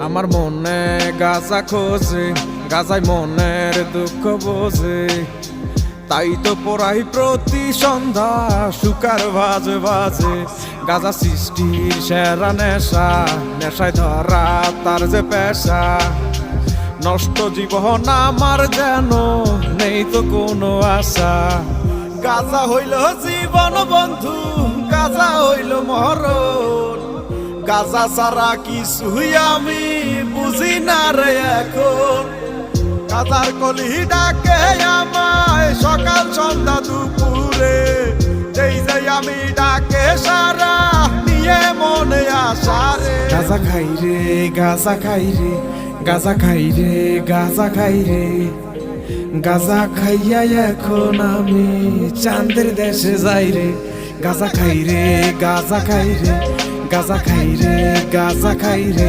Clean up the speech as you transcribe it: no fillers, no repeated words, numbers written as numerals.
আমার মনে গাজা খোঁজে, গাজায় মনের দুঃখ বোঝে, তাই তো পড়াই প্রতি সন্ধ্যা সুকার বাজে বাজে। গাজা সৃষ্টির সেরা নেশা, নেশায় ধরা তার যে পেশা। নষ্ট জীবন আমার যেন নেই তো কোনো আশা। গাজা হইল জীবন বন্ধু, গাজা হইল মরণ। গাজা ছাড়া কিছুই আমি বুঝি না রে এখন। গাজার কলি ডাকে আমায় সকাল সন্ধ্যা দুপুরে, যেই যাই আমি ডাকে সারা নিয়ে মনে আসা রে। গাজা খাই রে, গাজা খাই রে, গাজা খাই রে, গাজা খাই রে। গাজা খাইয়া এখন আমি চাঁদের দেশে যাই রে। গাজা খাই রে, গাজা খাই রে, গাজা খাই রে, গাজা খাই রে।